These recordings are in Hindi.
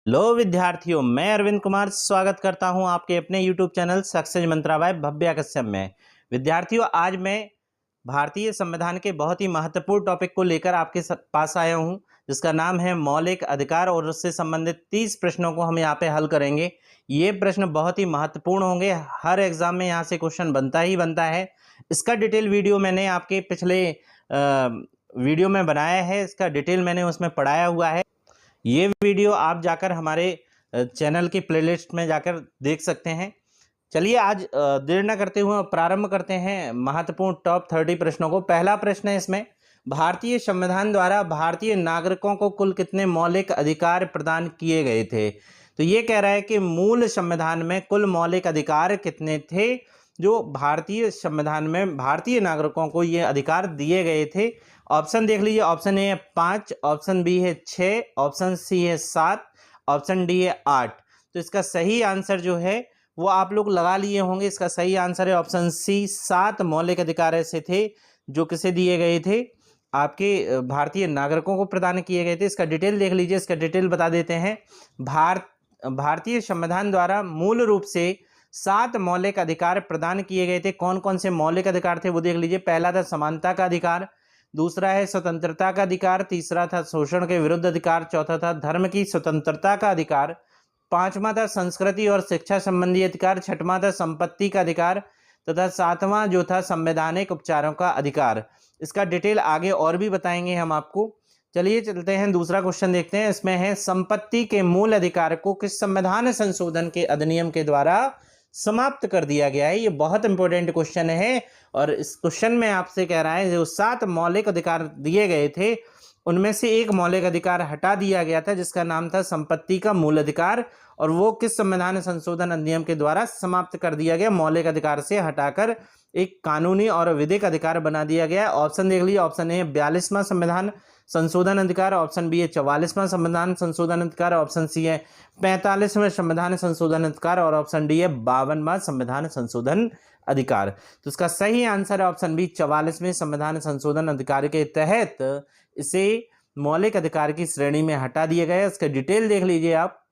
लो विद्यार्थियों, मैं अरविंद कुमार स्वागत करता हूं आपके अपने YouTube चैनल सक्सेस मंत्रा बाय भव्या कश्यप में। विद्यार्थियों, आज मैं भारतीय संविधान के बहुत ही महत्वपूर्ण टॉपिक को लेकर आपके पास आया हूं, जिसका नाम है मौलिक अधिकार, और उससे संबंधित 30 प्रश्नों को हम यहाँ पे हल करेंगे। ये प्रश्न बहुत ही महत्वपूर्ण होंगे, हर एग्जाम में यहाँ से क्वेश्चन बनता ही बनता है। इसका डिटेल वीडियो मैंने आपके पिछले वीडियो में बनाया है, इसका डिटेल मैंने उसमें पढ़ाया हुआ है। ये वीडियो आप जाकर हमारे चैनल की प्लेलिस्ट में जाकर देख सकते हैं। चलिए आज देर न करते हुए प्रारंभ करते हैं महत्वपूर्ण टॉप 30 प्रश्नों को। पहला प्रश्न है इसमें, भारतीय संविधान द्वारा भारतीय नागरिकों को कुल कितने मौलिक अधिकार प्रदान किए गए थे? तो ये कह रहा है कि मूल संविधान में कुल मौलिक अधिकार कितने थे जो भारतीय संविधान में भारतीय नागरिकों को ये अधिकार दिए गए थे। ऑप्शन देख लीजिए। ऑप्शन ए है 5, ऑप्शन बी है 6, ऑप्शन सी है 7, ऑप्शन डी है 8। तो इसका सही आंसर जो है वो आप लोग लगा लिए होंगे। इसका सही आंसर है ऑप्शन सी, 7 मौलिक अधिकार ऐसे थे जो किसे दिए गए थे, आपके भारतीय नागरिकों को प्रदान किए गए थे। इसका डिटेल देख लीजिए, इसका डिटेल बता देते हैं। भारतीय संविधान द्वारा मूल रूप से 7 मौलिक अधिकार प्रदान किए गए थे। कौन कौन से मौलिक अधिकार थे वो देख लीजिए। पहला था समानता का अधिकार, दूसरा है स्वतंत्रता का अधिकार, तीसरा था शोषण के विरुद्ध अधिकार, चौथा था धर्म की स्वतंत्रता का अधिकार, पांचवा था संस्कृति और शिक्षा संबंधी अधिकार, छठवां था संपत्ति का अधिकार तथा सातवां जो था संवैधानिक उपचारों का अधिकार। इसका डिटेल आगे और भी बताएंगे हम आपको। चलिए चलते हैं, दूसरा क्वेश्चन देखते हैं। इसमें है, संपत्ति के मूल अधिकार को किस संविधान संशोधन के अधिनियम के द्वारा समाप्त कर दिया गया है? ये बहुत इंपॉर्टेंट क्वेश्चन है और इस क्वेश्चन में आपसे कह रहा है जो 7 मौलिक अधिकार दिए गए थे उनमें से एक मौलिक अधिकार हटा दिया गया था जिसका नाम था संपत्ति का मूल अधिकार, और वो किस संविधान संशोधन अधिनियम के द्वारा समाप्त कर दिया गया? मौलिक अधिकार से हटाकर एक कानूनी और विधिक अधिकार बना दिया गया। ऑप्शन देख लीजिए। ऑप्शन ए 42वां संविधान संशोधन अधिकार, ऑप्शन बी है 44वां संविधान संशोधन अधिकार, ऑप्शन सी है 45वां संविधान संशोधन अधिकार, और ऑप्शन डी है 52वां संविधान संशोधन अधिकार। तो इसका सही आंसर है ऑप्शन बी, 44वें संविधान संशोधन अधिकार के तहत इसे मौलिक अधिकार की श्रेणी में हटा दिया गया। इसका डिटेल देख लीजिए आप।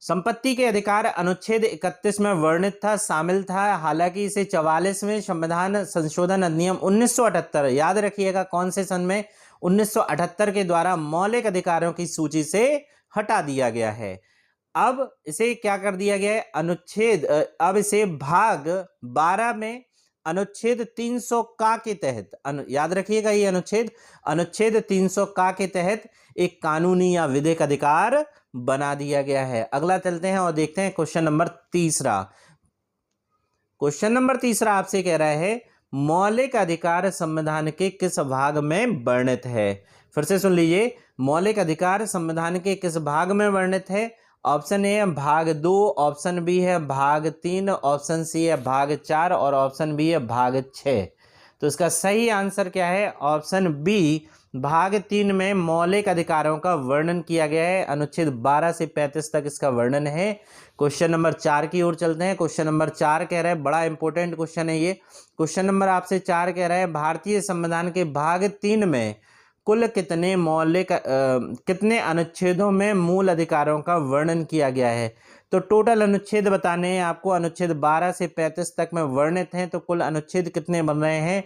संपत्ति के अधिकार अनुच्छेद 31 में वर्णित था, शामिल था। हालांकि इसे 44वें संविधान संशोधन अधिनियम 1978, याद रखिएगा कौन से सन में, 1978 के द्वारा मौलिक अधिकारों की सूची से हटा दिया गया है। अब इसे क्या कर दिया गया है? अब इसे भाग 12 में अनुच्छेद 300 का के तहत, याद रखिएगा ये अनुच्छेद 300 का के तहत एक कानूनी या विधिक अधिकार बना दिया गया है। अगला चलते हैं और देखते हैं क्वेश्चन नंबर तीसरा। क्वेश्चन नंबर तीसरा आपसे कह रहा है, मौलिक अधिकार संविधान के किस भाग में वर्णित है? फिर से सुन लीजिए, मौलिक अधिकार संविधान के किस भाग में वर्णित है? ऑप्शन ए है भाग 2, ऑप्शन बी है भाग 3, ऑप्शन सी है भाग 4 और ऑप्शन बी है भाग 6। तो इसका सही आंसर क्या है? ऑप्शन बी, भाग 3 में मौलिक अधिकारों का वर्णन किया गया है। अनुच्छेद 12 से 35 तक इसका वर्णन है। क्वेश्चन नंबर 4 की ओर चलते हैं। क्वेश्चन नंबर 4 कह रहा है, बड़ा इंपॉर्टेंट क्वेश्चन है ये। क्वेश्चन नंबर आपसे 4 कह रहा है, भारतीय संविधान के भाग 3 में कुल कितने अनुच्छेदों में मूल अधिकारों का वर्णन किया गया है? तो टोटल अनुच्छेद बताने हैं आपको। अनुच्छेद 12 से 35 तक में वर्णित हैं, तो कुल अनुच्छेद कितने बन रहे हैं?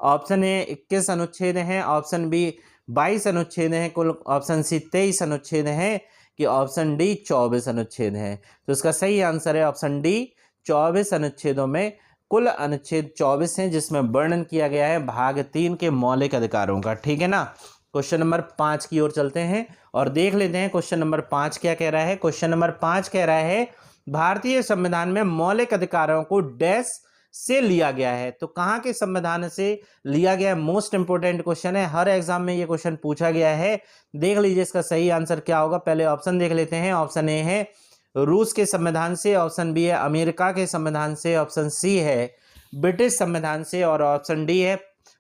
ऑप्शन ए 21 अनुच्छेद हैं, ऑप्शन बी 22 अनुच्छेद हैं कुल, ऑप्शन सी 23 अनुच्छेद हैं, कि ऑप्शन डी 24 अनुच्छेद हैं? तो इसका सही आंसर है ऑप्शन डी, 24 अनुच्छेदों में कुल अनुच्छेद 24 हैं जिसमें वर्णन किया गया है भाग 3 के मौलिक अधिकारों का। ठीक है ना। क्वेश्चन नंबर 5 की ओर चलते हैं और देख लेते हैं क्वेश्चन नंबर 5 क्या कह रहा है। क्वेश्चन नंबर 5 कह रहा है, भारतीय संविधान में मौलिक अधिकारों को डैश से लिया गया है। तो कहाँ के संविधान से लिया गया है? मोस्ट इंपोर्टेंट क्वेश्चन है, हर एग्जाम में ये क्वेश्चन पूछा गया है। देख लीजिए इसका सही आंसर क्या होगा। पहले ऑप्शन देख लेते हैं। ऑप्शन ए है रूस के संविधान से, ऑप्शन बी है अमेरिका के संविधान से, ऑप्शन सी है ब्रिटिश संविधान से, और ऑप्शन डी है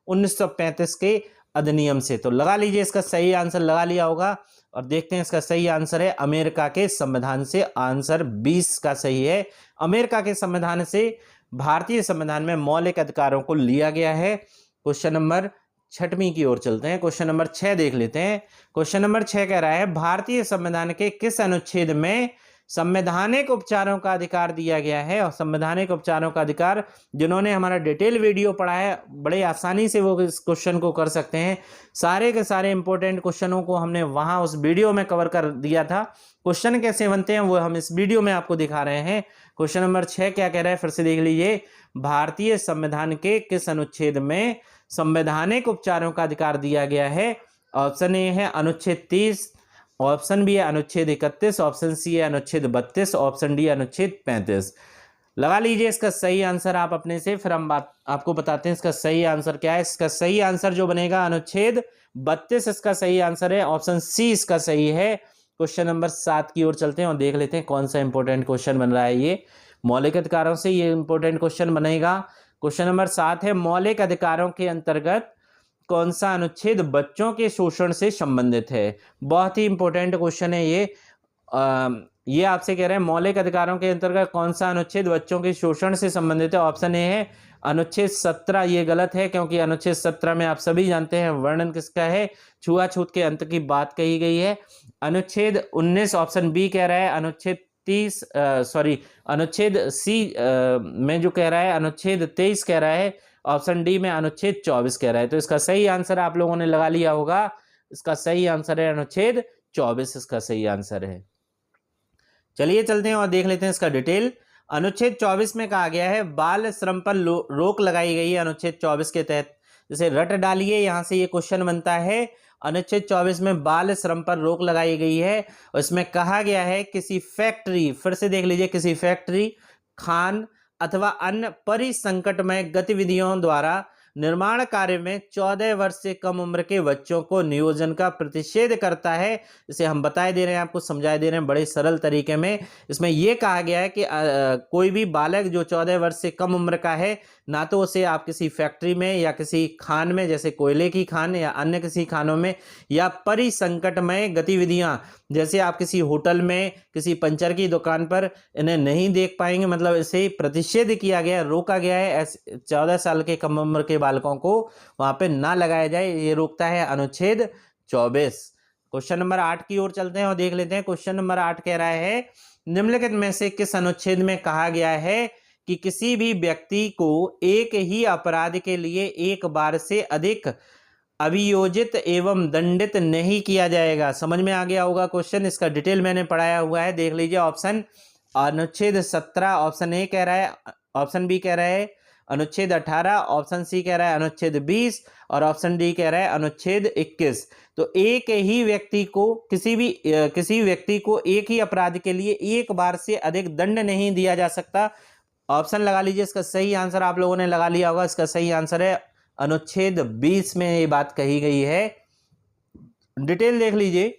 1935 के अधिनियम से। तो लगा लीजिए, इसका सही आंसर लगा लिया होगा और देखते हैं इसका सही आंसर है अमेरिका के संविधान से। आंसर 20 का सही है। अमेरिका के संविधान से भारतीय संविधान में मौलिक अधिकारों को लिया गया है। क्वेश्चन नंबर छठवीं की ओर चलते हैं। क्वेश्चन नंबर 6 देख लेते हैं। क्वेश्चन नंबर 6 कह रहा है भारतीय संविधान के किस अनुच्छेद में संवैधानिक उपचारों का अधिकार दिया गया है। और संवैधानिक उपचारों का अधिकार, जिन्होंने हमारा डिटेल वीडियो पढ़ा है बड़े आसानी से वो इस क्वेश्चन को कर सकते हैं। सारे के सारे इंपॉर्टेंट क्वेश्चनों को हमने वहां उस वीडियो में कवर कर दिया था। क्वेश्चन कैसे बनते हैं वो हम इस वीडियो में आपको दिखा रहे हैं। क्वेश्चन नंबर 6 क्या कह रहा है, फिर से देख लीजिए। भारतीय संविधान के किस अनुच्छेद में संवैधानिक उपचारों का अधिकार दिया गया है। ऑप्शन ए है अनुच्छेद 30, ऑप्शन बी है अनुच्छेद 31, ऑप्शन सी है अनुच्छेद 32, ऑप्शन डी अनुच्छेद 35। लगा लीजिए इसका सही आंसर आप अपने से, फिर हम आपको बताते हैं इसका सही आंसर क्या है। इसका सही आंसर जो बनेगा अनुच्छेद 32 इसका सही आंसर है। ऑप्शन सी इसका सही है। क्वेश्चन नंबर 7 की ओर चलते हैं और देख लेते हैं कौन सा इंपॉर्टेंट क्वेश्चन बन रहा है। ये मौलिक अधिकारों से ये इंपॉर्टेंट क्वेश्चन बनेगा। क्वेश्चन नंबर 7 है मौलिक अधिकारों के अंतर्गत कौन सा अनुच्छेद बच्चों के शोषण से संबंधित है। बहुत ही इंपॉर्टेंट क्वेश्चन है ये आपसे कह रहे हैं मौलिक अधिकारों के अंतर्गत कौन सा अनुच्छेद बच्चों के शोषण से संबंधित है। ऑप्शन ए है अनुच्छेद 17। ये गलत है क्योंकि अनुच्छेद 17 में आप सभी जानते हैं वर्णन किसका है, छुआछूत के अंत की बात कही गई है। अनुच्छेद 19 ऑप्शन बी कह रहा है। अनुच्छेद अनुच्छेद सी में जो कह रहा है अनुच्छेद 23 कह रहा है। ऑप्शन डी में अनुच्छेद 24 कह रहा है। तो इसका सही आंसर आप लोगों ने लगा लिया होगा। इसका सही आंसर है अनुच्छेद 24, इसका सही आंसर है। चलिए चलते हैं और देख लेते हैं इसका डिटेल। अनुच्छेद 24 में कहा गया है बाल श्रम पर रोक लगाई गई है। अनुच्छेद 24 के तहत जैसे रट डालिए, यहां से ये क्वेश्चन बनता है। अनुच्छेद 24 में बाल श्रम पर रोक लगाई गई है और इसमें कहा गया है किसी फैक्ट्री, फिर से देख लीजिए, किसी फैक्ट्री, खान अथवा अन्य परिसंकटमय गतिविधियों द्वारा निर्माण कार्य में 14 वर्ष से कम उम्र के बच्चों को नियोजन का प्रतिषेध करता है। इसे हम बताए दे रहे हैं, आपको समझाए दे रहे हैं बड़े सरल तरीके में। इसमें यह कहा गया है कि कोई भी बालक जो 14 वर्ष से कम उम्र का है, ना तो उसे आप किसी फैक्ट्री में या किसी खान में, जैसे कोयले की खान या अन्य किसी खानों में, या परिसंकटमय गतिविधियां जैसे आप किसी होटल में, किसी पंचर की दुकान पर इन्हें नहीं देख पाएंगे। मतलब इसे प्रतिषेध किया गया, रोका गया है 14 साल के कम उम्र के बालकों को वहां पे ना लगाया जाए। ये रोकता है अनुच्छेद 24। क्वेश्चन नंबर 8 की ओर चलते हैं और देख लेते हैं। क्वेश्चन नंबर 8 कह रहा है निम्नलिखित में से किस अनुच्छेद में कहा गया है कि किसी भी व्यक्ति को एक ही अपराध के लिए एक बार से अधिक अभियोजित एवं दंडित नहीं किया जाएगा। समझ में आ गया होगा क्वेश्चन, इसका डिटेल मैंने पढ़ाया हुआ है, देख लीजिए। ऑप्शन अनुच्छेद 17 ऑप्शन ए कह रहा है, ऑप्शन बी कह रहा है अनुच्छेद 18, ऑप्शन सी कह रहा है अनुच्छेद 20 और ऑप्शन डी कह रहा है अनुच्छेद 21। तो एक ही व्यक्ति को, किसी व्यक्ति को एक ही अपराध के लिए एक बार से अधिक दंड नहीं दिया जा सकता। ऑप्शन लगा लीजिए, इसका सही आंसर आप लोगों ने लगा लिया होगा। इसका सही आंसर है अनुच्छेद 20 में ये बात कही गई है। डिटेल देख लीजिए,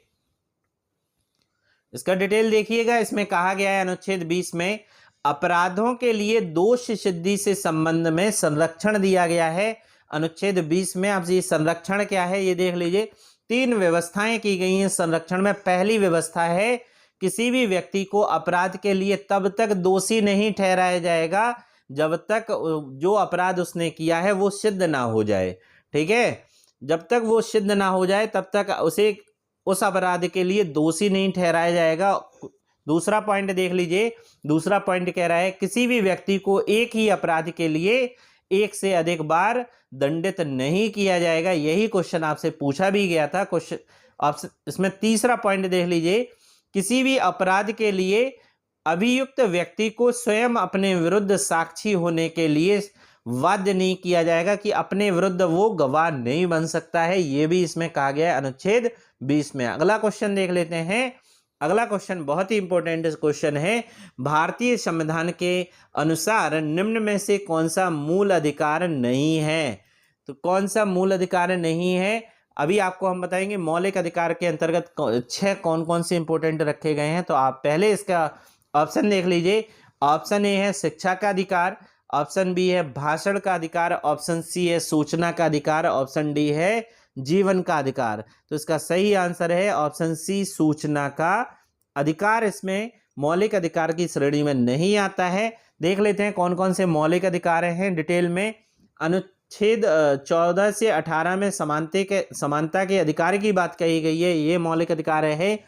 इसका डिटेल देखिएगा। इसमें कहा गया है अनुच्छेद 20 में अपराधों के लिए दोष सिद्धि से संबंध में संरक्षण दिया गया है। अनुच्छेद 20 में आप ये संरक्षण क्या है ये देख लीजिए। 3 व्यवस्थाएं की गई हैं संरक्षण में। पहली व्यवस्था है किसी भी व्यक्ति को अपराध के लिए तब तक दोषी नहीं ठहराया जाएगा जब तक जो अपराध उसने किया है वो सिद्ध ना हो जाए। ठीक है, जब तक वो सिद्ध ना हो जाए तब तक उसे उस अपराध के लिए दोषी नहीं ठहराया जाएगा। दूसरा पॉइंट देख लीजिए, दूसरा पॉइंट कह रहा है किसी भी व्यक्ति को एक ही अपराध के लिए एक से अधिक बार दंडित नहीं किया जाएगा। यही क्वेश्चन आपसे पूछा भी गया था। क्वेश्चन आप इसमें तीसरा पॉइंट देख लीजिए, किसी भी अपराध के लिए अभियुक्त व्यक्ति को स्वयं अपने विरुद्ध साक्षी होने के लिए बाध्य नहीं किया जाएगा, कि अपने विरुद्ध वो गवाह नहीं बन सकता है। ये भी इसमें कहा गया है अनुच्छेद 20 में। अगला क्वेश्चन देख लेते हैं। अगला क्वेश्चन बहुत ही इंपॉर्टेंट क्वेश्चन है। भारतीय संविधान के अनुसार निम्न में से कौन सा मूल अधिकार नहीं है। तो कौन सा मूल अधिकार नहीं है अभी आपको हम बताएंगे। मौलिक अधिकार के अंतर्गत 6 कौन कौन से इंपॉर्टेंट रखे गए हैं। तो आप पहले इसका ऑप्शन देख लीजिए। ऑप्शन ए है शिक्षा का अधिकार, ऑप्शन बी है भाषण का अधिकार, ऑप्शन सी है सूचना का अधिकार, ऑप्शन डी है जीवन का अधिकार। तो इसका सही आंसर है ऑप्शन सी, सूचना का अधिकार। इसमें मौलिक अधिकार की श्रेणी में नहीं आता है। देख लेते हैं कौन कौन से मौलिक अधिकार हैं डिटेल में। अनुच्छेद 14 से 18 में समानता के अधिकार की बात कही गई है, ये मौलिक अधिकार है।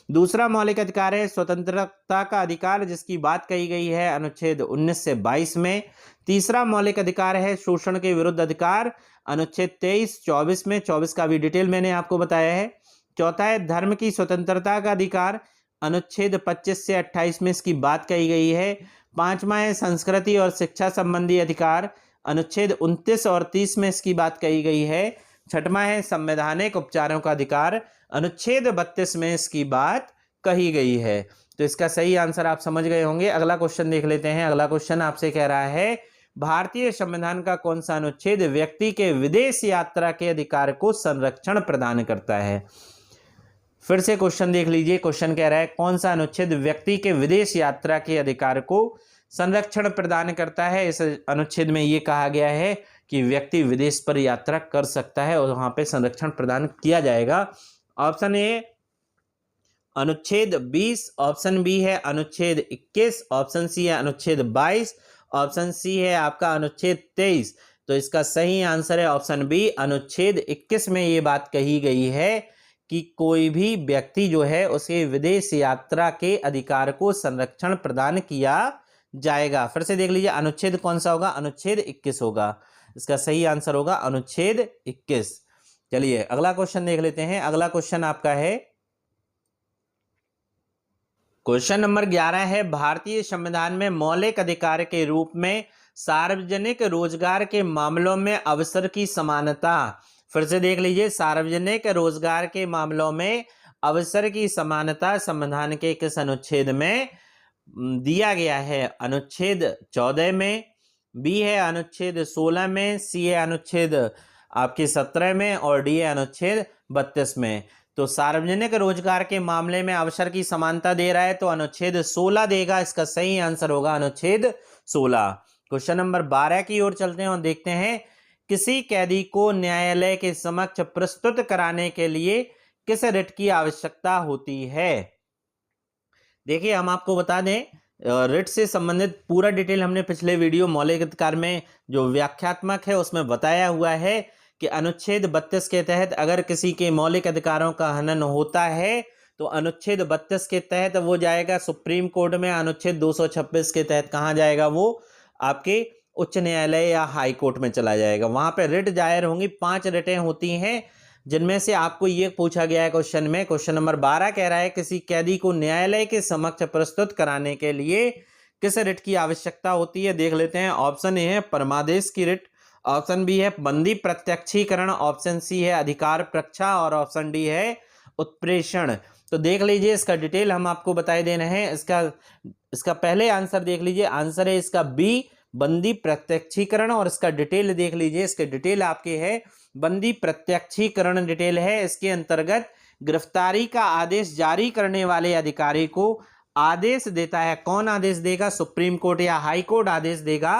दूसरा मौलिक अधिकार है स्वतंत्रता का अधिकार, जिसकी बात कही गई है अनुच्छेद 19 से 22 में। तीसरा मौलिक अधिकार है शोषण के विरुद्ध अधिकार, अनुच्छेद 23-24 में, 24 का भी डिटेल मैंने आपको बताया है। चौथा है धर्म की स्वतंत्रता का अधिकार, अनुच्छेद 25 से 28 में इसकी बात कही गई है। पांचवा है संस्कृति और शिक्षा संबंधी अधिकार, अनुच्छेद 29 और 30 में इसकी बात कही गई है। छठवां है संवैधानिक उपचारों का अधिकार, अनुच्छेद 32 में इसकी बात कही गई है। तो इसका सही आंसर आप समझ गए होंगे। अगला क्वेश्चन देख लेते हैं। अगला क्वेश्चन आपसे कह रहा है भारतीय संविधान का कौन सा अनुच्छेद व्यक्ति के विदेश यात्रा के अधिकार को संरक्षण प्रदान करता है। फिर से क्वेश्चन देख लीजिए। क्वेश्चन कह रहा है कौन सा अनुच्छेद व्यक्ति के विदेश यात्रा के अधिकार को संरक्षण प्रदान करता है। इस अनुच्छेद में ये कहा गया है कि व्यक्ति विदेश पर यात्रा कर सकता है और वहां पे संरक्षण प्रदान किया जाएगा। ऑप्शन ए अनुच्छेद 20, ऑप्शन बी है अनुच्छेद 21, ऑप्शन सी है अनुच्छेद 22, ऑप्शन सी है आपका अनुच्छेद 23। तो इसका सही आंसर है ऑप्शन बी, अनुच्छेद 21 में ये बात कही गई है कि कोई भी व्यक्ति जो है उसे विदेश यात्रा के अधिकार को संरक्षण प्रदान किया जाएगा। फिर से देख लीजिए अनुच्छेद कौन सा होगा, अनुच्छेद 21 होगा। इसका सही आंसर होगा अनुच्छेद 21। चलिए अगला क्वेश्चन देख लेते हैं। अगला क्वेश्चन आपका है क्वेश्चन नंबर 11 है भारतीय संविधान में मौलिक अधिकार के रूप में सार्वजनिक रोजगार के मामलों में अवसर की समानता। फिर से देख लीजिए सार्वजनिक रोजगार के मामलों में अवसर की समानता संविधान के किस अनुच्छेद में दिया गया है। अनुच्छेद 14 में, बी है अनुच्छेद 16 में, सी है अनुच्छेद आपके 17 में और डी है अनुच्छेद 32 में। तो सार्वजनिक रोजगार के मामले में अवसर की समानता दे रहा है तो अनुच्छेद 16 देगा। इसका सही आंसर होगा अनुच्छेद 16। क्वेश्चन नंबर 12 की ओर चलते हैं और देखते हैं किसी कैदी को न्यायालय के समक्ष प्रस्तुत कराने के लिए किस रिट की आवश्यकता होती है। देखिए हम आपको बता दें रिट से संबंधित पूरा डिटेल हमने पिछले वीडियो मौलिक अधिकार में जो व्याख्यात्मक है उसमें बताया हुआ है कि अनुच्छेद 32 के तहत अगर किसी के मौलिक अधिकारों का हनन होता है तो अनुच्छेद 32 के तहत वो जाएगा सुप्रीम कोर्ट में। अनुच्छेद 226 के तहत कहाँ जाएगा, वो आपके उच्च न्यायालय या हाई कोर्ट में चला जाएगा। वहां पे रिट दायर होंगी। 5 रिटें होती हैं जिनमें से आपको ये पूछा गया है क्वेश्चन में। क्वेश्चन नंबर 12 कह रहा है किसी कैदी को न्यायालय के समक्ष प्रस्तुत कराने के लिए किस रिट की आवश्यकता होती है। देख लेते हैं। ऑप्शन ए है परमादेश की रिट, ऑप्शन बी है बंदी प्रत्यक्षीकरण, ऑप्शन सी है अधिकार प्रक्षा और ऑप्शन डी है उत्प्रेषण। तो देख लीजिए इसका डिटेल हम आपको बताए दे रहे हैं। इसका पहले आंसर देख लीजिए, आंसर है इसका बी बंदी प्रत्यक्षीकरण। और इसका डिटेल देख लीजिए, इसके डिटेल आपके है बंदी प्रत्यक्षीकरण डिटेल है। इसके अंतर्गत गिरफ्तारी का आदेश जारी करने वाले अधिकारी को आदेश देता है। कौन आदेश देगा, सुप्रीम कोर्ट या हाई कोर्ट आदेश देगा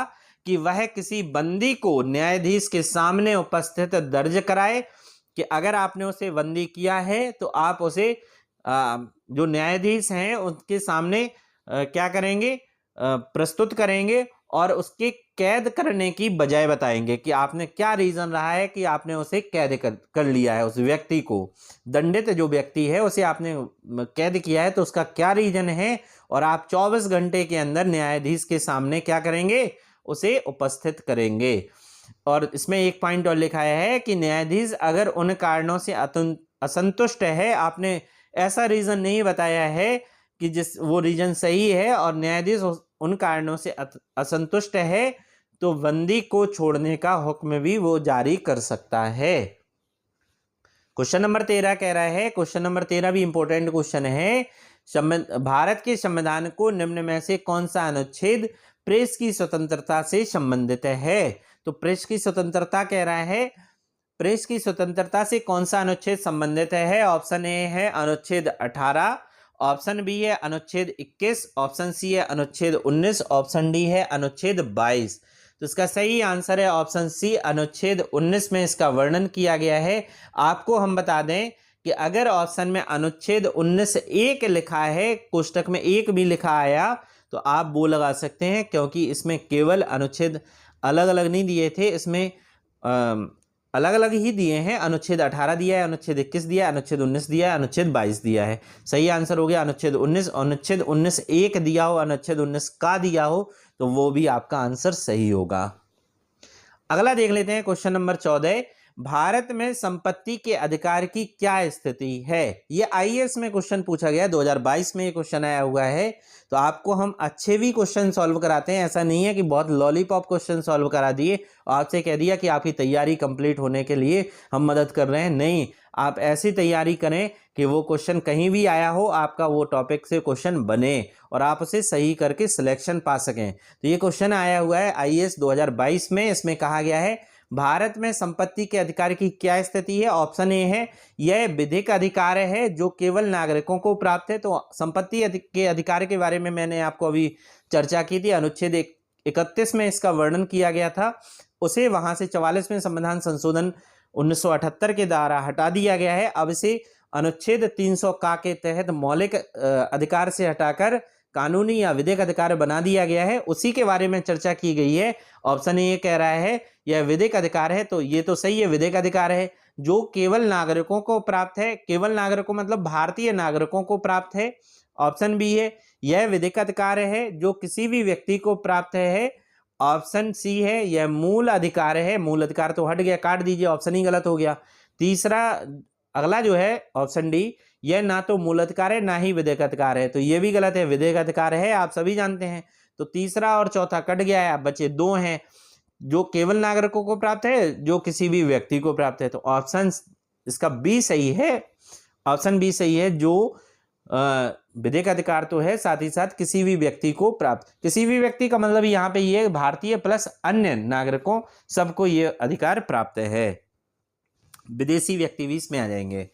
कि वह किसी बंदी को न्यायाधीश के सामने उपस्थित दर्ज कराए कि अगर आपने उसे बंदी किया है तो आप उसे जो न्यायाधीश हैं उनके सामने क्या करेंगे, प्रस्तुत करेंगे और उसके कैद करने की बजाय बताएंगे कि आपने क्या रीजन रहा है कि आपने उसे कैद कर लिया है। उस व्यक्ति को, दंडित जो व्यक्ति है उसे आपने कैद किया है तो उसका क्या रीजन है, और आप 24 घंटे के अंदर न्यायाधीश के सामने क्या करेंगे, उसे उपस्थित करेंगे। और इसमें एक पॉइंट और लिखा है कि न्यायाधीश अगर उन कारणों से असंतुष्ट है, आपने ऐसा रीजन नहीं बताया है कि जिस वो रीजन सही है और न्यायाधीश उन कारणों से असंतुष्ट है, तो बंदी को छोड़ने का हुक्म भी वो जारी कर सकता है। क्वेश्चन नंबर 13 कह रहा है, क्वेश्चन नंबर 13 भी इंपॉर्टेंट क्वेश्चन है, भारत के संविधान को निम्न में से कौन सा अनुच्छेद प्रेस की स्वतंत्रता से संबंधित है। तो प्रेस की स्वतंत्रता कह रहा है, प्रेस की स्वतंत्रता से कौन सा अनुच्छेद संबंधित है। ऑप्शन ए है अनुच्छेद 18, ऑप्शन बी है अनुच्छेद 21, ऑप्शन सी है अनुच्छेद 19, ऑप्शन डी है अनुच्छेद 22। तो इसका सही आंसर है ऑप्शन सी, अनुच्छेद 19 में इसका वर्णन किया गया है। आपको हम बता दें कि अगर ऑप्शन में अनुच्छेद 19(1) लिखा है, कोष्टक में 1 भी लिखा आया तो आप वो लगा सकते हैं, क्योंकि इसमें केवल अनुच्छेद अलग अलग नहीं दिए थे, इसमें अलग अलग ही दिए हैं। अनुच्छेद 18 दिया है, अनुच्छेद 21 दिया है, अनुच्छेद 19 दिया है, अनुच्छेद 22 दिया है। सही आंसर हो गया अनुच्छेद 19। अनुच्छेद 19 एक दिया हो, अनुच्छेद 19 का दिया हो, तो वो भी आपका आंसर सही होगा। अगला देख लेते हैं क्वेश्चन नंबर 14। भारत में संपत्ति के अधिकार की क्या स्थिति है? ये आईएएस में क्वेश्चन पूछा गया, 2022 में ये क्वेश्चन आया हुआ है। तो आपको हम अच्छे भी क्वेश्चन सॉल्व कराते हैं, ऐसा नहीं है कि बहुत लॉलीपॉप क्वेश्चन सॉल्व करा दिए और आपसे कह दिया कि आपकी तैयारी कंप्लीट होने के लिए हम मदद कर रहे हैं। नहीं, आप ऐसी तैयारी करें कि वो क्वेश्चन कहीं भी आया हो, आपका वो टॉपिक से क्वेश्चन बने और आप उसे सही करके सिलेक्शन पा सकें। तो ये क्वेश्चन आया हुआ है आईएएस 2022 में। इसमें कहा गया है भारत में संपत्ति के अधिकार की क्या स्थिति है? ऑप्शन ए है यह विधिक अधिकार है जो केवल नागरिकों को प्राप्त है। तो संपत्ति के अधिकार के बारे में मैंने आपको अभी चर्चा की थी, अनुच्छेद 31 में इसका वर्णन किया गया था, उसे वहां से 44वें संविधान संशोधन 1978 के द्वारा हटा दिया गया है। अब इसे अनुच्छेद 300 का के तहत मौलिक अधिकार से हटाकर कानूनी या विधिक अधिकार बना दिया गया है, उसी के बारे में चर्चा की गई है। ऑप्शन ए कह रहा है यह विधिक अधिकार है, तो ये तो सही है, विधिक अधिकार है जो केवल नागरिकों को प्राप्त है। केवल नागरिकों मतलब भारतीय नागरिकों को प्राप्त है। ऑप्शन बी है यह विधिक अधिकार है जो किसी भी व्यक्ति को प्राप्त है। ऑप्शन सी है यह मूल अधिकार है। मूल अधिकार तो हट गया, काट दीजिए, ऑप्शन ही गलत हो गया। तीसरा अगला जो है ऑप्शन डी, यह ना तो मूल अधिकार है ना ही विधिक अधिकार है, तो यह भी गलत है, विधिक अधिकार है, आप सभी जानते हैं। तो तीसरा और चौथा कट गया है, अब बचे दो हैं, जो केवल नागरिकों को प्राप्त है, जो किसी भी व्यक्ति को प्राप्त है। तो ऑप्शन इसका बी सही है, ऑप्शन बी सही है, जो विधिक अधिकार तो है, साथ ही साथ किसी भी व्यक्ति को प्राप्त। किसी भी व्यक्ति का मतलब यहाँ पे ये भारतीय प्लस अन्य नागरिकों सबको ये अधिकार प्राप्त है, विदेशी व्यक्ति भी इसमें आ जाएंगे।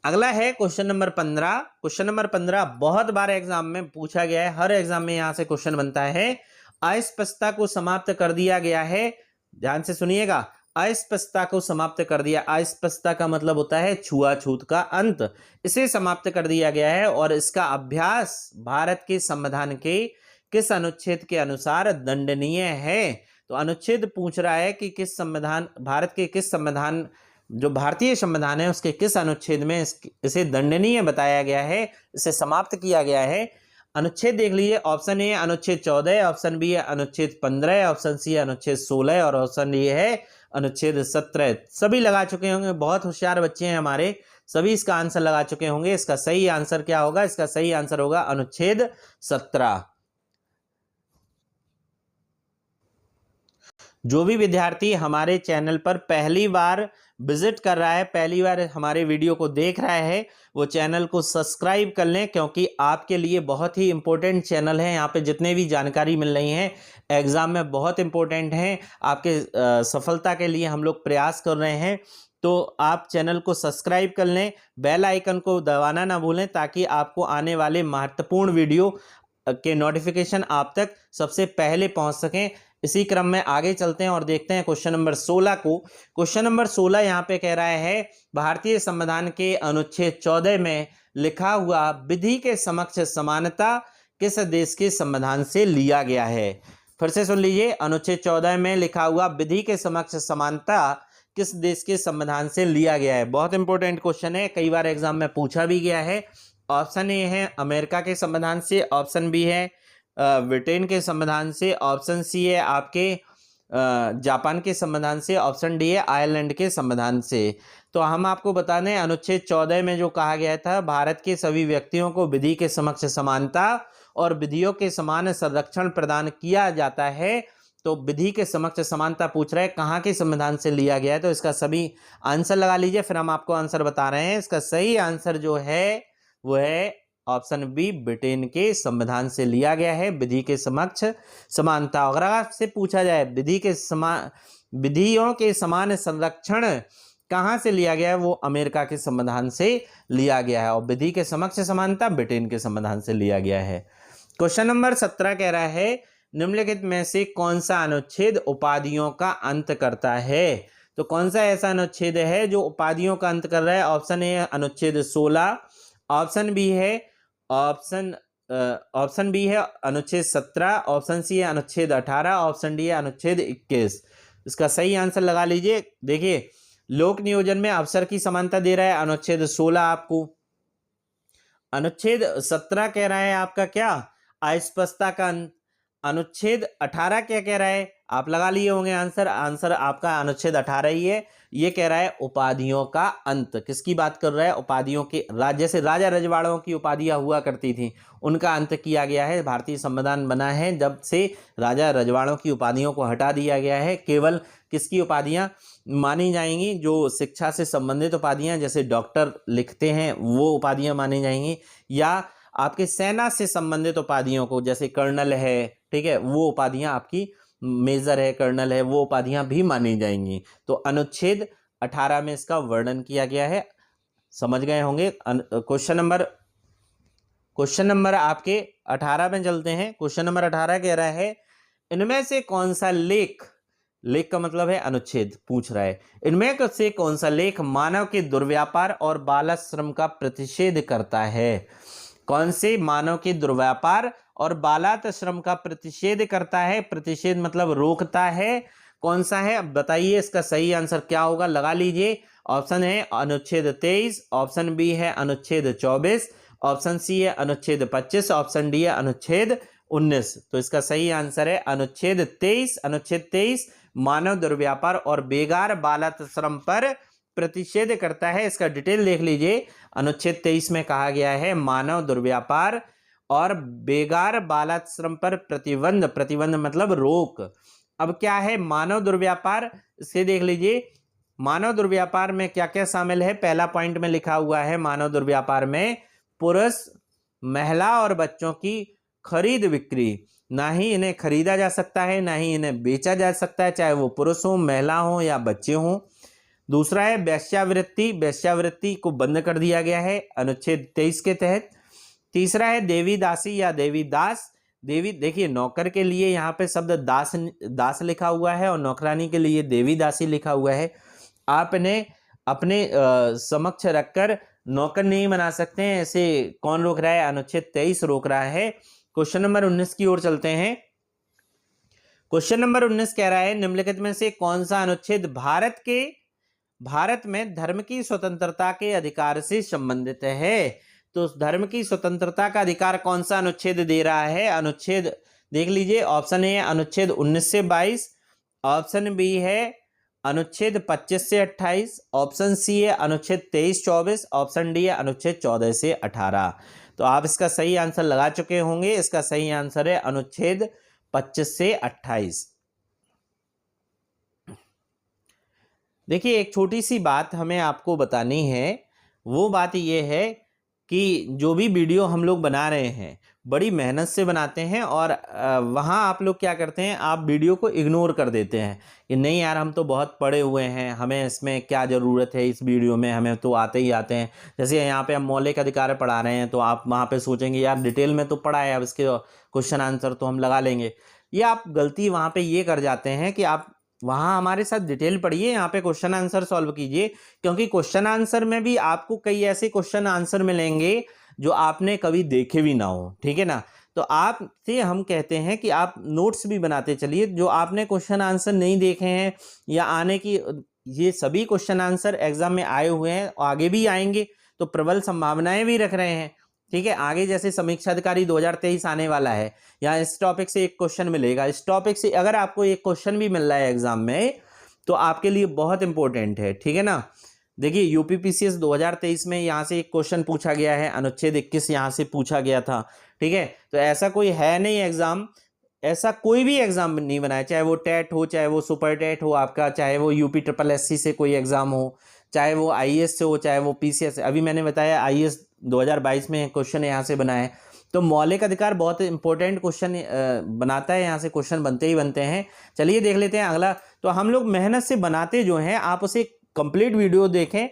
अगला है क्वेश्चन नंबर 15। क्वेश्चन नंबर 15 बहुत बार एग्जाम में पूछा गया है, हर एग्जाम में यहां से क्वेश्चन बनता है। अस्पष्टता को समाप्त कर दिया गया है, ध्यान से सुनिएगा, अस्पष्टता को समाप्त कर दिया। अस्पष्टता का मतलब होता है छुआछूत का अंत, इसे समाप्त कर दिया गया है और इसका अभ्यास भारत के संविधान के किस अनुच्छेद के अनुसार दंडनीय है? तो अनुच्छेद पूछ रहा है कि किस संविधान, भारत के किस संविधान, जो भारतीय संविधान है उसके किस अनुच्छेद में इसे दंडनीय बताया गया है, इसे समाप्त किया गया है। अनुच्छेद देख लीजिए, ऑप्शन ए अनुच्छेद 14, ऑप्शन बी है अनुच्छेद 15, ऑप्शन सी है अनुच्छेद 16 और ऑप्शन डी है अनुच्छेद 17। सभी लगा चुके होंगे, बहुत होशियार बच्चे हैं हमारे, सभी इसका आंसर लगा चुके होंगे। इसका सही आंसर क्या होगा? इसका सही आंसर होगा अनुच्छेद 17। जो भी विद्यार्थी हमारे चैनल पर पहली बार विजिट कर रहा है, पहली बार हमारे वीडियो को देख रहा है, वो चैनल को सब्सक्राइब कर लें, क्योंकि आपके लिए बहुत ही इंपॉर्टेंट चैनल है। यहाँ पे जितने भी जानकारी मिल रही हैं एग्जाम में बहुत इंपॉर्टेंट हैं, आपके सफलता के लिए हम लोग प्रयास कर रहे हैं। तो आप चैनल को सब्सक्राइब कर लें, बेल आइकन को दबाना ना भूलें, ताकि आपको आने वाले महत्वपूर्ण वीडियो के नोटिफिकेशन आप तक सबसे पहले पहुंच सकें। इसी क्रम में आगे चलते हैं और देखते हैं क्वेश्चन नंबर 16 को। क्वेश्चन नंबर 16 यहाँ पे कह रहा है भारतीय संविधान के अनुच्छेद 14 में लिखा हुआ विधि के समक्ष समानता किस देश के संविधान से लिया गया है? फिर से सुन लीजिए, अनुच्छेद 14 में लिखा हुआ विधि के समक्ष समानता किस देश के संविधान से लिया गया है? बहुत इंपॉर्टेंट क्वेश्चन है, कई बार एग्जाम में पूछा भी गया है। ऑप्शन ए है अमेरिका के संविधान से, ऑप्शन बी है ब्रिटेन के संविधान से, ऑप्शन सी है आपके जापान के संविधान से, ऑप्शन डी है आयरलैंड के संविधान से। तो हम आपको बता दें, अनुच्छेद 14 में जो कहा गया था, भारत के सभी व्यक्तियों को विधि के समक्ष समानता और विधियों के समान संरक्षण प्रदान किया जाता है। तो विधि के समक्ष समानता पूछ रहा है कहाँ के संविधान से लिया गया है, तो इसका सभी आंसर लगा लीजिए, फिर हम आपको आंसर बता रहे हैं। इसका सही आंसर जो है वो है ऑप्शन बी, ब्रिटेन के संविधान से लिया गया है, विधि के समक्ष समानता। अगर आपसे पूछा जाए विधियों के समान संरक्षण कहाँ से लिया गया है, वो अमेरिका के संविधान से लिया गया है, और विधि के समक्ष समानता ब्रिटेन के संविधान से लिया गया है। क्वेश्चन नंबर 17 कह रहा है निम्नलिखित में से कौन सा अनुच्छेद उपाधियों का अंत करता है? तो कौन सा ऐसा अनुच्छेद है जो उपाधियों का अंत कर रहा है? ऑप्शन ए अनुच्छेद 16, ऑप्शन बी है अनुच्छेद 17, ऑप्शन सी है अनुच्छेद 18, ऑप्शन डी है अनुच्छेद 21। इसका सही आंसर लगा लीजिए। देखिए लोक नियोजन में अवसर की समानता दे रहा है अनुच्छेद 16 आपको। अनुच्छेद 17 कह रहा है आपका क्या, अस्पष्टता का अंत। अनुच्छेद 18 क्या कह रहा है, आप लगा लिए होंगे आंसर, आंसर आपका अनुच्छेद 18 ही है। ये कह रहा है उपाधियों का अंत। किसकी बात कर रहा है, उपाधियों के, जैसे राजा रजवाड़ों की उपाधियां हुआ करती थी उनका अंत किया गया है। भारतीय संविधान बना है जब से राजा रजवाड़ों की उपाधियों को हटा दिया गया है। केवल किसकी उपाधियां मानी जाएंगी, जो शिक्षा से संबंधित उपाधियां जैसे डॉक्टर लिखते हैं वो उपाधियां मानी जाएंगी, या आपके सेना से संबंधित उपाधियों को जैसे कर्नल है, ठीक है, वो उपाधियां आपकी, मेजर है, कर्नल है, वो उपाधियां भी मानी जाएंगी। तो अनुच्छेद 18 में इसका वर्णन किया गया है, समझ गए होंगे। क्वेश्चन नंबर आपके 18 में चलते हैं। क्वेश्चन नंबर 18 कह रहा है इनमें से कौन सा लेख, लेख का मतलब है अनुच्छेद, पूछ रहा है इनमें से कौन सा लेख मानव के दुर्व्यापार और बाल श्रम का प्रतिषेध करता है। कौन से मानव के दुर्व्यापार और बालात श्रम का प्रतिषेध करता है, प्रतिषेध मतलब रोकता है, कौन सा है अब बताइए। इसका सही आंसर क्या होगा, लगा लीजिए। ऑप्शन है अनुच्छेद 23, ऑप्शन बी है अनुच्छेद 24, ऑप्शन सी है अनुच्छेद 25, ऑप्शन डी है अनुच्छेद 19। तो इसका सही आंसर है अनुच्छेद 23। अनुच्छेद 23 मानव दुर्व्यापार और बेगार बालात श्रम पर प्रतिषेध करता है। इसका डिटेल देख लीजिए। अनुच्छेद 23 में कहा गया है मानव दुर्व्यापार और बेगार बालात श्रम पर प्रतिबंध, प्रतिबंध मतलब रोक। अब क्या है मानव दुर्व्यापार, इसे देख लीजिए। मानव दुर्व्यापार में क्या क्या शामिल है, पहला पॉइंट में लिखा हुआ है मानव दुर्व्यापार में पुरुष, महिला और बच्चों की खरीद बिक्री, ना ही इन्हें खरीदा जा सकता है ना ही इन्हें बेचा जा सकता है, चाहे वो पुरुष हो, महिला हो या बच्चे हों। दूसरा है वेश्यावृत्ति, वेश्यावृत्ति को बंद कर दिया गया है अनुच्छेद 23 के तहत। तीसरा है देवी दासी या देवी दास, देवी, देखिए नौकर के लिए यहाँ पे शब्द दास, दास लिखा हुआ है और नौकरानी के लिए देवी दासी लिखा हुआ है। आप इन्हें अपने समक्ष रखकर नौकर नहीं बना सकते हैं, ऐसे कौन रोक रहा है, अनुच्छेद 23 रोक रहा है। क्वेश्चन नंबर 19 की ओर चलते हैं। क्वेश्चन नंबर 19 कह रहा है निम्नलिखित में से कौन सा अनुच्छेद भारत में धर्म की स्वतंत्रता के अधिकार से संबंधित है। तो धर्म की स्वतंत्रता का अधिकार कौन सा अनुच्छेद दे रहा है, अनुच्छेद देख लीजिए। ऑप्शन ए है अनुच्छेद 19 से 22, ऑप्शन बी है अनुच्छेद 25 से 28, ऑप्शन सी है अनुच्छेद 23-24, ऑप्शन डी है अनुच्छेद 14 से 18। तो आप इसका सही आंसर लगा चुके होंगे। इसका सही आंसर है अनुच्छेद 25 से 28। देखिए एक छोटी सी बात हमें आपको बतानी है, वो बात ये है कि जो भी वीडियो हम लोग बना रहे हैं बड़ी मेहनत से बनाते हैं और वहाँ आप लोग क्या करते हैं, आप वीडियो को इग्नोर कर देते हैं कि नहीं यार हम तो बहुत पढ़े हुए हैं, हमें इसमें क्या ज़रूरत है, इस वीडियो में हमें तो आते ही आते हैं। जैसे यहाँ पे हम मौलिक अधिकार पढ़ा रहे हैं तो आप वहाँ पे सोचेंगे यार डिटेल में तो पढ़ा है, अब इसके क्वेश्चन आंसर तो हम लगा लेंगे। ये आप गलती वहाँ पर ये कर जाते हैं कि आप वहाँ हमारे साथ डिटेल पढ़िए, यहाँ पे क्वेश्चन आंसर सॉल्व कीजिए, क्योंकि क्वेश्चन आंसर में भी आपको कई ऐसे क्वेश्चन आंसर मिलेंगे जो आपने कभी देखे भी ना हो, ठीक है ना। तो आपसे हम कहते हैं कि आप नोट्स भी बनाते चलिए, जो आपने क्वेश्चन आंसर नहीं देखे हैं या आने की, ये सभी क्वेश्चन आंसर एग्जाम में आए हुए हैं, आगे भी आएंगे, तो प्रबल संभावनाएं भी रख रहे हैं, ठीक है। आगे जैसे समीक्षा अधिकारी 2023 आने वाला है, या इस टॉपिक से एक क्वेश्चन मिलेगा, इस टॉपिक से अगर आपको एक क्वेश्चन भी मिल रहा है एग्जाम में तो आपके लिए बहुत इंपॉर्टेंट है, ठीक है ना। देखिए यूपीपीसीएस 2023 में यहाँ से एक क्वेश्चन पूछा गया है, अनुच्छेद 21 यहाँ से पूछा गया था, ठीक है। तो ऐसा कोई है नहीं एग्जाम, ऐसा कोई भी एग्जाम नहीं बनाया, चाहे वो टेट हो, चाहे वो सुपर टेट हो आपका, चाहे वो यूपी ट्रिपल एससी से कोई एग्जाम हो, चाहे वो आईएएस से हो, चाहे वो पीसीएस से। अभी मैंने बताया आईएएस 2022 में क्वेश्चन यहाँ से बना है। तो मौलिक अधिकार बहुत इंपॉर्टेंट क्वेश्चन बनाता है, यहाँ से क्वेश्चन बनते ही बनते हैं। चलिए देख लेते हैं अगला। तो हम लोग मेहनत से बनाते जो हैं, आप उसे कंप्लीट वीडियो देखें,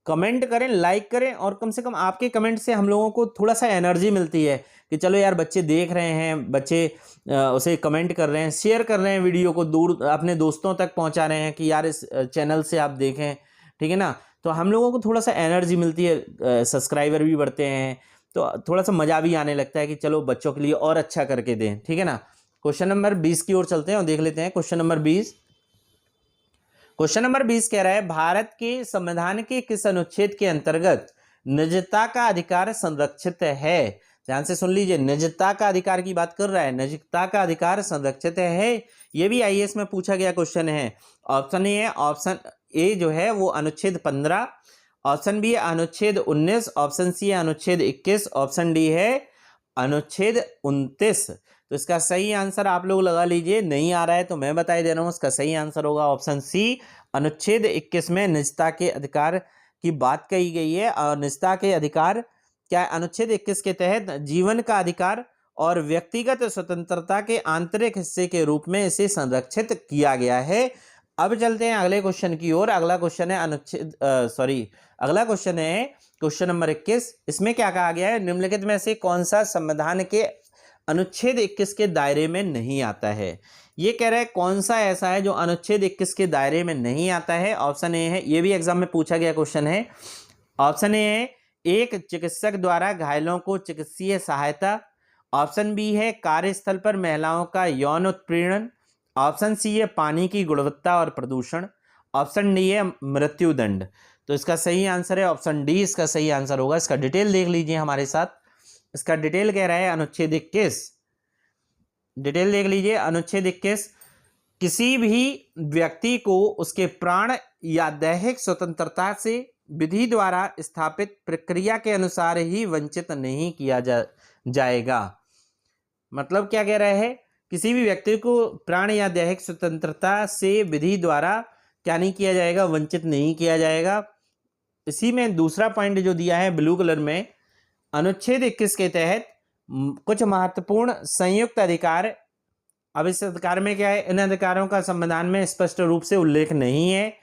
कमेंट करें, लाइक करें, और कम से कम आपके कमेंट से हम लोगों को थोड़ा सा एनर्जी मिलती है कि चलो यार बच्चे देख रहे हैं, बच्चे उसे कमेंट कर रहे हैं, शेयर कर रहे हैं, वीडियो को दूर अपने दोस्तों तक पहुंचा रहे हैं कि यार इस चैनल से आप देखें, ठीक है ना। तो हम लोगों को थोड़ा सा एनर्जी मिलती है, सब्सक्राइबर भी बढ़ते हैं, तो थोड़ा सा मज़ा भी आने लगता है कि चलो बच्चों के लिए और अच्छा करके दें, ठीक है ना। क्वेश्चन नंबर 20 की ओर चलते हैं और देख लेते हैं। क्वेश्चन नंबर 20, क्वेश्चन नंबर 20 कह रहा है भारत के संविधान के किस अनुच्छेद के अंतर्गत निजता का अधिकार संरक्षित है। ध्यान से सुन लीजिए, निजता का अधिकार की बात कर रहा है, निजता का अधिकार संरक्षित है। ये भी आईएएस में पूछा गया क्वेश्चन है। ऑप्शन ए है, ऑप्शन ए जो है वो अनुच्छेद 15, ऑप्शन बी है अनुच्छेद 19, ऑप्शन सी है अनुच्छेद 21, ऑप्शन डी है अनुच्छेद 29। तो इसका सही आंसर आप लोग लगा लीजिए। नहीं आ रहा है तो मैं बता दे रहा हूँ, इसका सही आंसर होगा ऑप्शन सी, अनुच्छेद 21 में निजता के अधिकार की बात कही गई है। और निजता के अधिकार क्या है, अनुच्छेद 21 के तहत जीवन का अधिकार और व्यक्तिगत स्वतंत्रता के आंतरिक हिस्से के रूप में इसे संरक्षित किया गया है। अब चलते हैं अगले क्वेश्चन की ओर। अगला क्वेश्चन है अगला क्वेश्चन है क्वेश्चन नंबर 21। इसमें क्या कहा गया है, निम्नलिखित में से कौन सा संविधान के अनुच्छेद 21 के दायरे में नहीं आता है। ये कह रहा है कौन सा ऐसा है जो अनुच्छेद 21 के दायरे में नहीं आता है। ऑप्शन ए है, ये भी एग्जाम में पूछा गया क्वेश्चन है। ऑप्शन ए है एक चिकित्सक द्वारा घायलों को चिकित्सीय सहायता। ऑप्शन बी है कार्यस्थल पर महिलाओं का यौन उत्पीड़न। ऑप्शन सी है पानी की गुणवत्ता और प्रदूषण। ऑप्शन डी है मृत्युदंड। तो इसका सही आंसर है ऑप्शन डी, इसका सही आंसर होगा। इसका डिटेल देख लीजिए हमारे साथ। इसका डिटेल कह रहा है अनुच्छेद 21, डिटेल देख लीजिए। अनुच्छेद 21 किसी भी व्यक्ति को उसके प्राण या दैहिक स्वतंत्रता से विधि द्वारा स्थापित प्रक्रिया के अनुसार ही वंचित नहीं किया जाएगा। मतलब क्या कह रहा है, किसी भी व्यक्ति को प्राण या दैहिक स्वतंत्रता से विधि द्वारा क्या नहीं किया जाएगा, वंचित नहीं किया जाएगा। इसी में दूसरा पॉइंट जो दिया है ब्लू कलर में, अनुच्छेद 21 के तहत कुछ महत्वपूर्ण संयुक्त अधिकार। अब इस अधिकार में क्या है, इन अधिकारों का संविधान में स्पष्ट रूप से उल्लेख नहीं है,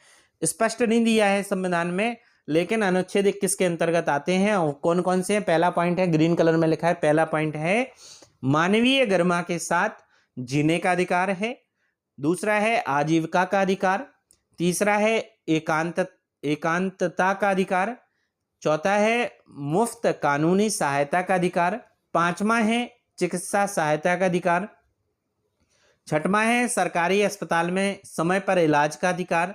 स्पष्ट नहीं दिया है संविधान में, लेकिन अनुच्छेद 21 के अंतर्गत आते हैं। और कौन कौन से हैं, पहला पॉइंट है ग्रीन कलर में लिखा है, पहला पॉइंट है मानवीय गरिमा के साथ जीने का अधिकार है। दूसरा है आजीविका का अधिकार। तीसरा है एकांतता का अधिकार। चौथा है मुफ्त कानूनी सहायता का अधिकार। पांचवा है चिकित्सा सहायता का अधिकार। छठवां है सरकारी अस्पताल में समय पर इलाज का अधिकार।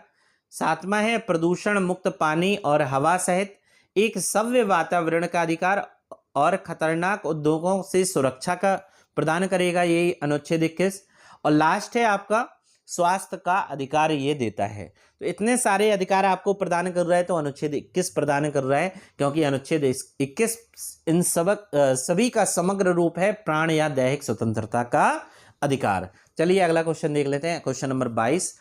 सातवां है प्रदूषण मुक्त पानी और हवा सहित एक सभ्य वातावरण का अधिकार और खतरनाक उद्योगों से सुरक्षा का प्रदान करेगा ये अनुच्छेद 21। और लास्ट है आपका स्वास्थ्य का अधिकार ये देता है। तो इतने सारे अधिकार आपको प्रदान कर रहा है, तो अनुच्छेद 21 प्रदान कर रहा है, क्योंकि अनुच्छेद 21 इन सभी का समग्र रूप है प्राण या दैहिक स्वतंत्रता का अधिकार। चलिए अगला क्वेश्चन देख लेते हैं, क्वेश्चन नंबर 22।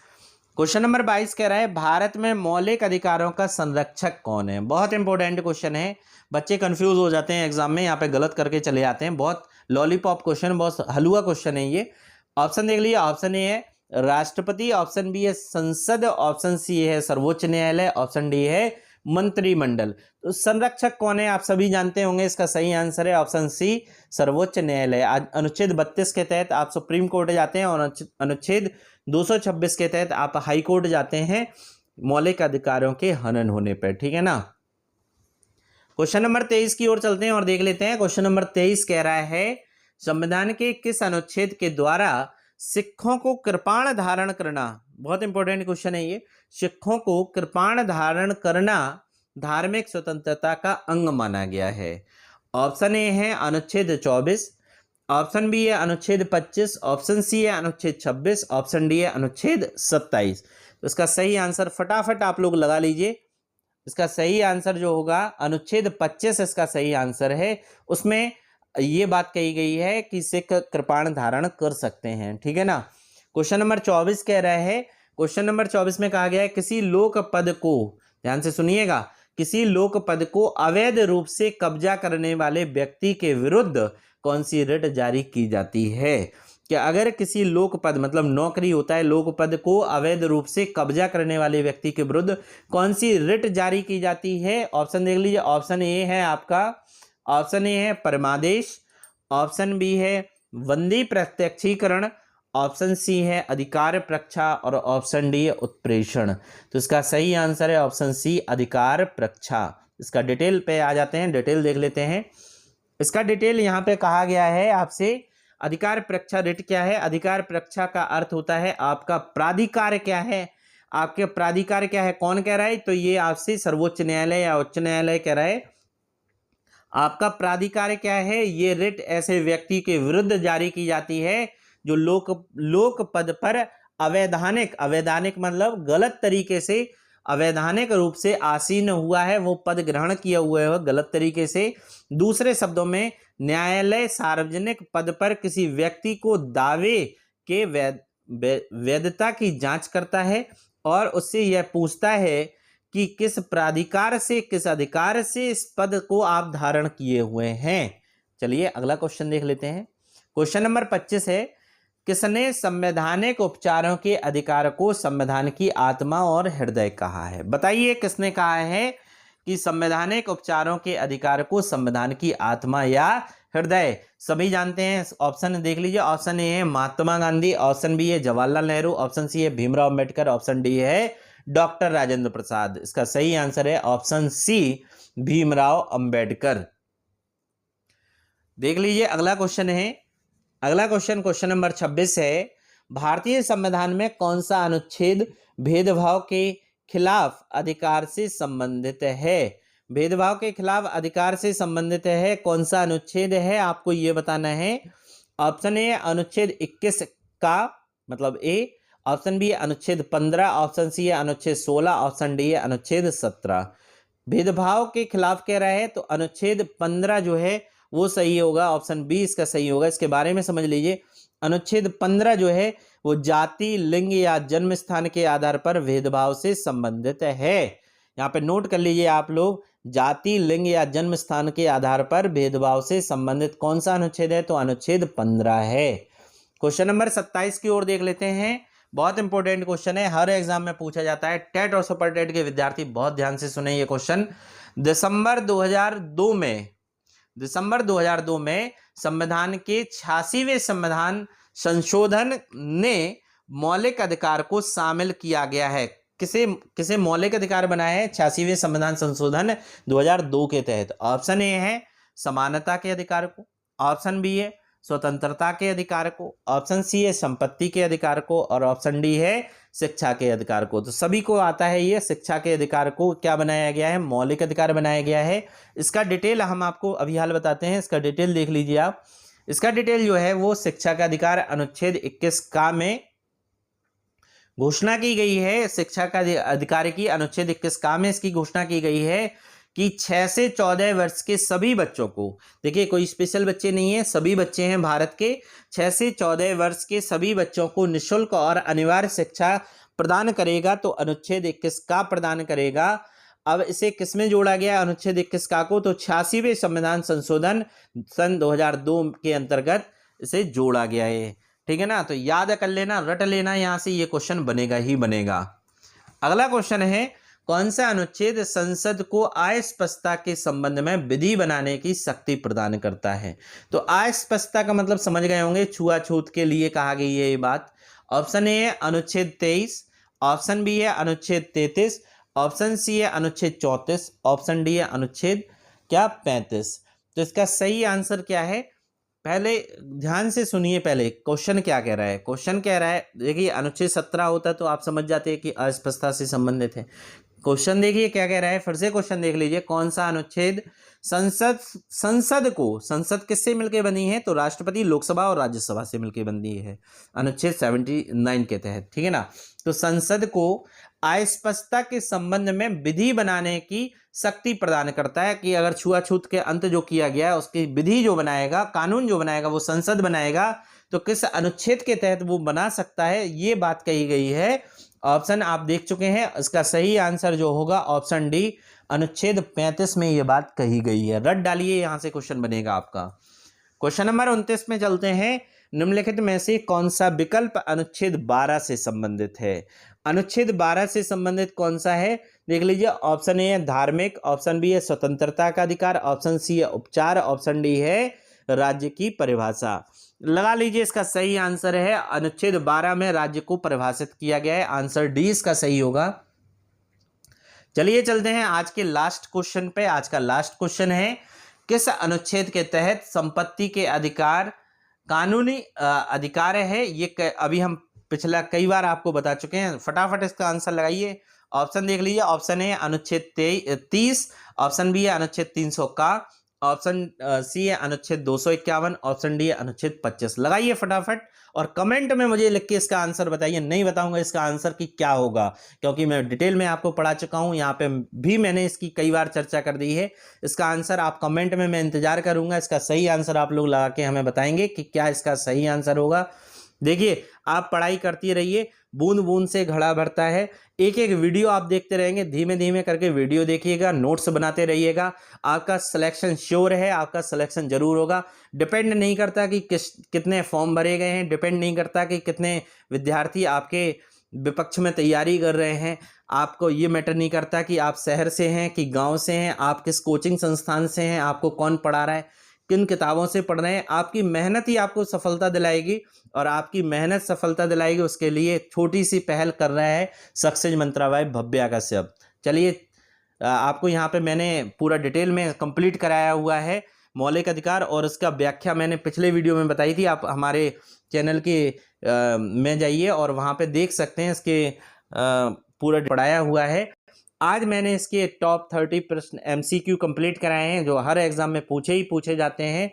क्वेश्चन नंबर 22 कह रहा है भारत में मौलिक अधिकारों का संरक्षक कौन है। बहुत इंपॉर्टेंट क्वेश्चन है, बच्चे कंफ्यूज हो जाते हैं एग्जाम में, यहाँ पे गलत करके चले जाते हैं। बहुत लॉलीपॉप क्वेश्चन, बहुत हलवा क्वेश्चन है ये। ऑप्शन देख लीजिए, ऑप्शन ए है राष्ट्रपति, ऑप्शन बी है संसद, ऑप्शन सी है सर्वोच्च न्यायालय, ऑप्शन डी है मंत्रिमंडल। तो संरक्षक कौन है आप सभी जानते होंगे, इसका सही आंसर है ऑप्शन सी सर्वोच्च न्यायालय। अनुच्छेद 32 के तहत आप सुप्रीम कोर्ट जाते हैं और अनुच्छेद 226 के तहत आप हाई कोर्ट जाते हैं मौलिक अधिकारों के हनन होने पर, ठीक है ना। क्वेश्चन नंबर 23 की ओर चलते हैं और देख लेते हैं। क्वेश्चन नंबर 23 कह रहा है संविधान के किस अनुच्छेद के द्वारा सिखों को कृपाण धारण करना, बहुत इंपॉर्टेंट क्वेश्चन है ये, सिखों को कृपाण धारण करना धार्मिक स्वतंत्रता का अंग माना गया है। ऑप्शन ए है अनुच्छेद 24, ऑप्शन बी है अनुच्छेद 25, ऑप्शन सी है अनुच्छेद 26, ऑप्शन डी है अनुच्छेद 27। तो इसका सही आंसर फटाफट आप लोग लगा लीजिए। इसका सही आंसर जो होगा अनुच्छेद 25 इसका सही आंसर है। उसमें ये बात कही गई है कि सिख कृपाण धारण कर सकते हैं, ठीक है ना। क्वेश्चन नंबर 24 कह रहा है, क्वेश्चन नंबर 24 में कहा गया है किसी लोक पद को, ध्यान से सुनिएगा, किसी लोक पद को अवैध रूप से कब्जा करने वाले व्यक्ति के विरुद्ध कौन सी रिट जारी की जाती है। कि अगर किसी लोक पद मतलब नौकरी होता है, लोक पद को अवैध रूप से कब्जा करने वाले व्यक्ति के विरुद्ध कौन सी रिट जारी की जाती है। ऑप्शन देख लीजिए, ऑप्शन ए है आपका, ऑप्शन ए है परमादेश, ऑप्शन बी है बंदी प्रत्यक्षीकरण, ऑप्शन सी है अधिकार प्रक्षा और ऑप्शन डी है उत्प्रेषण। तो इसका सही आंसर है ऑप्शन सी अधिकार प्रक्षा। इसका डिटेल पे आ जाते हैं, डिटेल देख लेते हैं। इसका डिटेल यहाँ पे कहा गया है आपसे, अधिकार प्रक्षा रिट क्या है। अधिकार प्रक्षा का अर्थ होता है आपका प्राधिकार क्या है, आपके प्राधिकार क्या है, कौन कह रहा है, तो ये आपसे सर्वोच्च न्यायालय या उच्च न्यायालय कह रहा है। आपका प्राधिकार क्या है, ये रिट ऐसे व्यक्ति के विरुद्ध जारी की जाती है जो लोक पद पर अवैधानिक मतलब गलत तरीके से, अवैधानिक रूप से आसीन हुआ है, वो पद ग्रहण किया हुआ है गलत तरीके से। दूसरे शब्दों में न्यायालय सार्वजनिक पद पर किसी व्यक्ति को दावे के वैधता की जांच करता है और उससे यह पूछता है कि किस प्राधिकार से, किस अधिकार से इस पद को आप धारण किए हुए हैं। चलिए अगला क्वेश्चन देख लेते हैं। क्वेश्चन नंबर 25 है, किसने संवैधानिक उपचारों के अधिकार को संविधान की आत्मा और हृदय कहा है? बताइए किसने कहा है कि संवैधानिक उपचारों के अधिकार को संविधान की आत्मा या हृदय? सभी जानते हैं, ऑप्शन देख लीजिए। ऑप्शन ए है महात्मा गांधी, ऑप्शन बी है जवाहरलाल नेहरू, ऑप्शन सी है भीमराव अंबेडकर, ऑप्शन डी है डॉक्टर राजेंद्र प्रसाद। इसका सही आंसर है ऑप्शन सी भीमराव अंबेडकर। देख लीजिए अगला क्वेश्चन है। अगला क्वेश्चन नंबर 26 है, भारतीय संविधान में कौन सा अनुच्छेद भेदभाव के खिलाफ अधिकार से संबंधित है? भेदभाव के खिलाफ अधिकार से संबंधित है, कौन सा अनुच्छेद है आपको यह बताना है। ऑप्शन ए अनुच्छेद 21 का मतलब ए, ऑप्शन बी अनुच्छेद 15, ऑप्शन सी है अनुच्छेद 16, ऑप्शन डी है अनुच्छेद 17। भेदभाव के खिलाफ कह रहा है तो अनुच्छेद 15 जो है वो सही होगा, ऑप्शन बी इसका सही होगा। इसके बारे में समझ लीजिए। अनुच्छेद 15 जो है वो जाति, लिंग या जन्म स्थान के आधार पर भेदभाव से संबंधित है। यहाँ पे नोट कर लीजिए आप लोग, जाति, लिंग या जन्म स्थान के आधार पर भेदभाव से संबंधित कौन सा अनुच्छेद है, तो अनुच्छेद 15 है। क्वेश्चन नंबर 27 की ओर देख लेते हैं। बहुत इंपॉर्टेंट क्वेश्चन है, हर एग्जाम में पूछा जाता है। टेट और सुपर टेट के विद्यार्थी बहुत ध्यान से सुने ये क्वेश्चन। दिसंबर 2002 में संविधान के 86वें संविधान संशोधन ने मौलिक अधिकार को शामिल किया गया है। किसे मौलिक अधिकार बनाया है 86वें संविधान संशोधन 2002 के तहत? ऑप्शन ए है समानता के अधिकार को, ऑप्शन बी है स्वतंत्रता के अधिकार को, ऑप्शन सी है संपत्ति के अधिकार को, और ऑप्शन डी है शिक्षा के अधिकार को। तो सभी को आता है ये शिक्षा के अधिकार को क्या बनाया गया है, मौलिक अधिकार बनाया गया है। इसका डिटेल हम आपको अभी हाल बताते हैं, इसका डिटेल देख लीजिए आप। इसका डिटेल जो है वो शिक्षा का अधिकार अनुच्छेद 21 का में घोषणा की गई है। शिक्षा का अधिकार की अनुच्छेद 21 का में इसकी घोषणा की गई है कि 6 से 14 वर्ष के सभी बच्चों को, देखिए कोई स्पेशल बच्चे नहीं है, सभी बच्चे हैं भारत के, 6 से 14 वर्ष के सभी बच्चों को निःशुल्क और अनिवार्य शिक्षा प्रदान करेगा। तो अनुच्छेद 21 का प्रदान करेगा। अब इसे किसमें जोड़ा गया अनुच्छेद 21 का को, तो 86वें संविधान संशोधन सन 2002 के अंतर्गत इसे जोड़ा गया है। ठीक है ना, तो याद कर लेना, रट लेना, यहां से ये क्वेश्चन बनेगा ही बनेगा। अगला क्वेश्चन है, कौन सा अनुच्छेद संसद को अस्पष्टता के संबंध में विधि बनाने की शक्ति प्रदान करता है? तो अस्पष्टता का मतलब समझ गए होंगे, छुआछूत के लिए कहा गई है ये बात। ऑप्शन ए है अनुच्छेद 23, ऑप्शन बी है अनुच्छेद 33, ऑप्शन सी है अनुच्छेद 34, ऑप्शन डी है अनुच्छेद 35। तो इसका सही आंसर क्या है, पहले ध्यान से सुनिए। पहले क्वेश्चन क्या कह रहा है, क्वेश्चन कह रहा है, देखिए अनुच्छेद 17 होता तो आप समझ जाते हैं कि अस्पष्टता से संबंधित है। क्वेश्चन देखिए क्या कह रहा है, फिर से क्वेश्चन देख लीजिए। कौन सा अनुच्छेद संसद किससे मिलकर बनी है, तो राष्ट्रपति, लोकसभा और राज्यसभा से मिलकर बनी है अनुच्छेद 79 के तहत। ठीक है ना, तो संसद को अस्पष्टता के संबंध में विधि बनाने की शक्ति प्रदान करता है कि अगर छुआछूत के अंत जो किया गया है उसकी विधि जो बनाएगा, कानून जो बनाएगा वो संसद बनाएगा, तो किस अनुच्छेद के तहत वो बना सकता है, ये बात कही गई है। ऑप्शन आप देख चुके हैं, इसका सही आंसर जो होगा ऑप्शन डी अनुच्छेद 35 में ये बात कही गई है। रट डालिए, यहां से क्वेश्चन बनेगा आपका। क्वेश्चन नंबर 29 में चलते हैं। निम्नलिखित में से कौन सा विकल्प अनुच्छेद 12 से संबंधित है? अनुच्छेद 12 से संबंधित कौन सा है, देख लीजिए। ऑप्शन ए है धार्मिक, ऑप्शन बी है स्वतंत्रता का अधिकार, ऑप्शन सी है उपचार, ऑप्शन डी है राज्य की परिभाषा। लगा लीजिए, इसका सही आंसर है अनुच्छेद 12 में राज्य को परिभाषित किया गया है। आंसर डी इसका सही होगा। चलिए चलते हैं आज के लास्ट क्वेश्चन पे। आज का लास्ट क्वेश्चन है, किस अनुच्छेद के तहत संपत्ति के अधिकार कानूनी अधिकार है? ये अभी हम पिछला कई बार आपको बता चुके हैं। फटाफट इसका आंसर लगाइए। ऑप्शन देख लीजिए। ऑप्शन ए अनुच्छेद 30, ऑप्शन बी है अनुच्छेद 300 का, ऑप्शन सी है अनुच्छेद 251, ऑप्शन डी है अनुच्छेद 25। लगाइए फटाफट और कमेंट में मुझे लिख के इसका आंसर बताइए। नहीं बताऊंगा इसका आंसर कि क्या होगा, क्योंकि मैं डिटेल में आपको पढ़ा चुका हूं, यहाँ पे भी मैंने इसकी कई बार चर्चा कर दी है। इसका आंसर आप कमेंट में मैं इंतजार करूंगा। इसका सही आंसर आप लोग लगा के हमें बताएंगे कि क्या इसका सही आंसर होगा। देखिए, आप पढ़ाई करती रहिए, बूंद बूंद से घड़ा भरता है। एक एक वीडियो आप देखते रहेंगे, धीमे धीमे करके वीडियो देखिएगा, नोट्स बनाते रहिएगा। आपका सिलेक्शन श्योर है, आपका सिलेक्शन जरूर होगा। डिपेंड नहीं करता कि कितने फॉर्म भरे गए हैं, डिपेंड नहीं करता कि कितने विद्यार्थी आपके विपक्ष में तैयारी कर रहे हैं। आपको ये मैटर नहीं करता कि आप शहर से हैं कि गांव से हैं, आप किस कोचिंग संस्थान से हैं, आपको कौन पढ़ा रहा है, किन किताबों से पढ़ रहे हैं। आपकी मेहनत ही आपको सफलता दिलाएगी, और आपकी मेहनत सफलता दिलाएगी। उसके लिए छोटी सी पहल कर रहा है सक्सेस मंत्रा भाई भव्या कश्यप। चलिए, आपको यहाँ पे मैंने पूरा डिटेल में कंप्लीट कराया हुआ है मौलिक अधिकार, और उसका व्याख्या मैंने पिछले वीडियो में बताई थी। आप हमारे चैनल के में जाइए और वहाँ पे देख सकते हैं, इसके पूरा पढ़ाया हुआ है। आज मैंने इसके टॉप 30 प्रश्न MCQ कंप्लीट कराए हैं, जो हर एग्जाम में पूछे जाते हैं।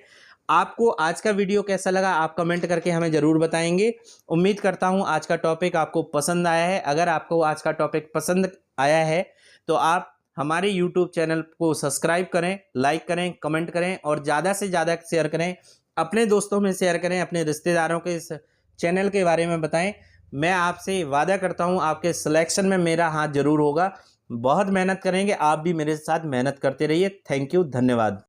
आपको आज का वीडियो कैसा लगा आप कमेंट करके हमें ज़रूर बताएंगे। उम्मीद करता हूं आज का टॉपिक आपको पसंद आया है। अगर आपको आज का टॉपिक पसंद आया है तो आप हमारे YouTube चैनल को सब्सक्राइब करें, लाइक करें, कमेंट करें और ज़्यादा से ज़्यादा शेयर करें। अपने दोस्तों में शेयर करें, अपने रिश्तेदारों के इस चैनल के बारे में बताएं। मैं आपसे वादा करता हूं आपके सिलेक्शन में मेरा हाथ जरूर होगा। बहुत मेहनत करेंगे, आप भी मेरे साथ मेहनत करते रहिए। थैंक यू, धन्यवाद।